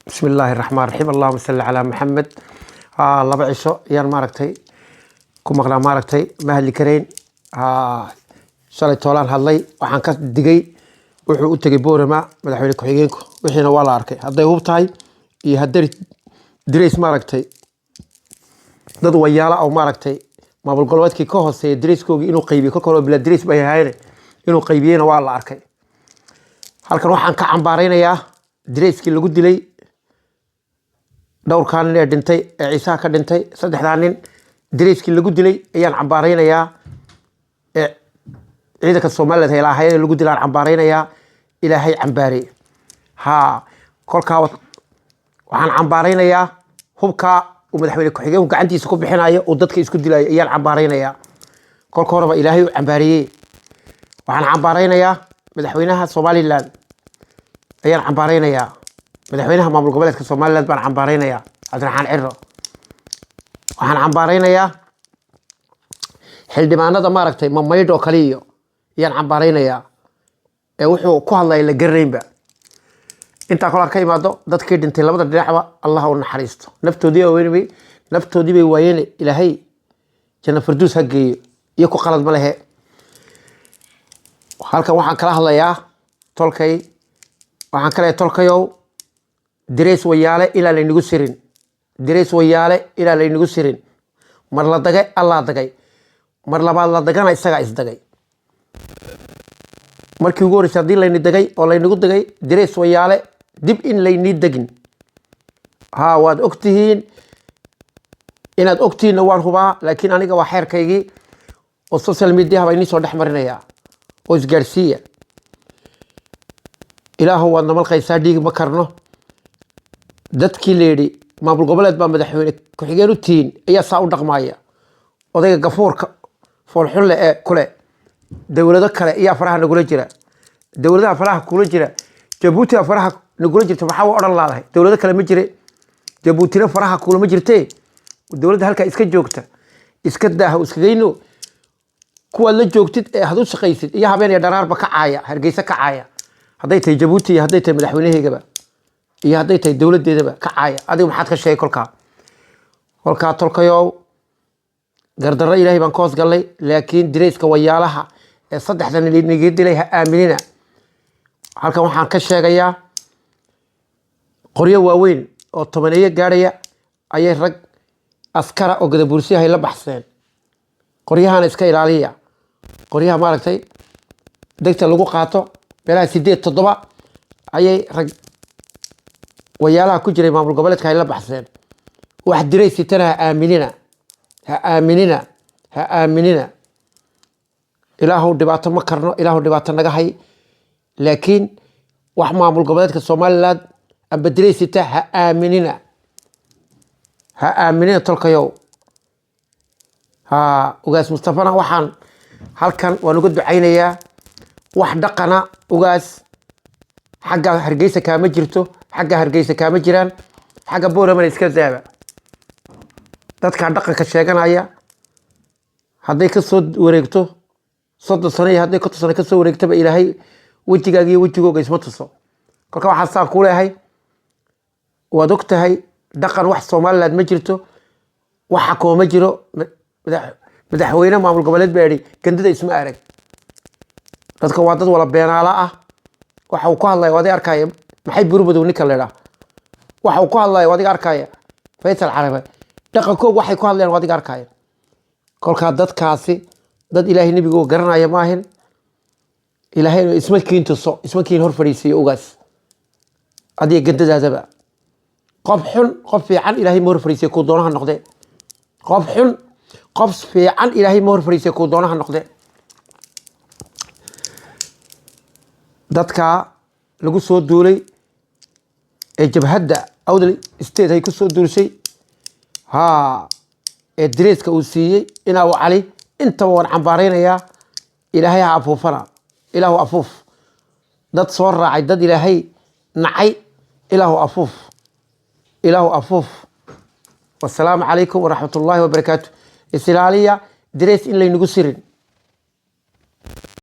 بسم الله الرحمن الرحيم اللهم صل على محمد. لaba cisho ayaan maaragtay ku maqlaa maaragtay ma hadli karayn. shalay toolaan hadlay waxaan ka digay wuxuu u tagay Boorama madaxweyne ku-xigeenku wixiina waa la arkay hadday hub tahay iyo hadday dirays maaragtay dad wayaala oo maaragtay maamul goboleedkii ka hooseeya dirayskooga inuu qaybiyo ka koro bila dirays bay hayeen inuu qaybiyena waa la arkay. halkan waxaan ka cambaaraynayaa dirayskii lagu dilay dhowr kaan ee dhintay ee Ciise ka dhintay saddexdaan nin dirayskii lagu dilay ayaan cambaaraynayaa ee ciidanka Soomaaliyeed ay lahaayeen lagu dilaan cambaaraynayaa Ilaahay cambaari kolka waxaan cambaaraynayaa hubka uu madaxweyne ku-xigeenku gacantiisa ku bixinayo oo dadka isku dilay ayaan cambaaraynayaa kolka horeba Ilaahay u cambaariyay. waxaan cambaaraynayaa madaxweynaha Soomaaliland ayaan cambaaraynayaa madaxweynaha maamul goboleedka Soomaaliland baan cambaaraynayaa Cabdiraxmaan Cirro. waxaan cambaaraynayaa xildhibaanada maaragtay Mamaydo kaliyo ayaan cambaaraynayaa ee wuxuu ku hadlay la gareynba inta kala ka imaado dadkii dhintay labada dhinacba Allah u naxariisto naftoodii bay waayeen Ilaahay janna firdaws ha geeyo iyo ku qalad ma lehe. halkan waxaan kala hadlayaa tolkay waxaan kale tolkayow dirays wayaale ilaa la inagu sirin dirays wayaale ilaa la inagu sirin mar la dagay Allah dagay mar labaad la dagana isaga is dagay markii ugu horeysay hadii la inagu dagay oo la inagu dagay dirays wayaale dib in la inagu dagin waad ogtihiin inaad ogtihiin waan hubaa laakiin aniga waa xeerkaygii oo social media baa inii soo dhex marinayaa oo isgaarsiiya ilaahu waad namal qaysaa dhiig ma karno dadkii leeydi maamul goboleed baa madaxweyne ku-xigeen u tiin ayaa saa u dhaqmaaya odayga gafuurka foolxulle ee kule dowlado kale ayaa faraha nagula jira dowladaha faraha kula jira Jabuuti faraha nagula jirta maxaa u oran laadahay dowlado kale ma jire Jabuutina faraha kula ma jirtee dowladda halka iska joogta iska daaha iska geyno kuwa la joogtid ee hadu shaqaysid iyo habeen iyo dharaarba ka caaya Hargeysa ka caaya hadday tahay Jabuuti iyo hadday tahay madaxweynaheegaba iyo hadday tahay dowladeedaba ka caaya adigu maxaad ka sheegay kolka tolkayow gardarro Ilaahay baan koos galay laakiin dirayska wayaalaha ee saddexdan inaga dilay ha aaminina. halkan waxaan ka sheegayaa qoryo waaweyn oo tobaneeyo gaaraya ayay rag askara oo gadabuursi ay la baxseen qoryahana iska ilaaliya qoryaha maaragtay degta lagu qaato beelaha 8-7 ayay rag wayaalaha ku jiray maamul goboleedka ay la baxseen wax diraysitana ha aaminina ilaahu dhibaato ma karno ilaahu dhibaato naga hay laakiin wax maamul goboleedka Soomaaliland amba diraysita ha aaminina tolkayow. ugaas Mustafana waxaan halkan waan uga ducaynayaa wax dhaqana ugaas xagga Hargeysa kaama jirto xagga Hargeysa kaama jiraan xagga Boorama iska daaba dadka dhaqanka sheeganaya hadday ka soo wareegto 30 sano iyo hadday 10 sano ka soo wareegtaba Ilaahay wajigaaga iyo wajigooga isma tuso. kolka waxaan saa ku leeyahay waad ogtahay dhaqan wax Soomaaliland ma jirto waxa kooma jiro madaxweyne maamul goboleed beeri gandada isma arag dadka waa dad wala beenaala waxa uu ku hadlay wadi arkay maxay burbudu ninka leeyahay waxa uu ku hadlay wadi arkay Faysal Carabi dhaqankooda waxay ku hadleen wadi arkay kolka dadkaasi dad Ilaahay nabiga garanaya ma ahin Ilaahay isma kiin hor fariisiyo ugaas adiga gandadaadaba qof xun qof fiican Ilaahay ma hor fariisiyo ku doonaha noqday qof xun qof fiican Ilaahay ma hor fariisiyo ku doonaha noqday. dadka lagu soo duulay ee jabhadda awdal state ay ku soo duulshay ee dirayska uu siiyay inaa cali inta waan cambaaraynayaa Ilaahay ha afuufana ilaahu afuuf dad soo raacay dad Ilaahay nacay ilaahu afuuf. والسلام عليكم ورحمة الله وبركاته. إسرائيلية دريس إن لينجو سيرين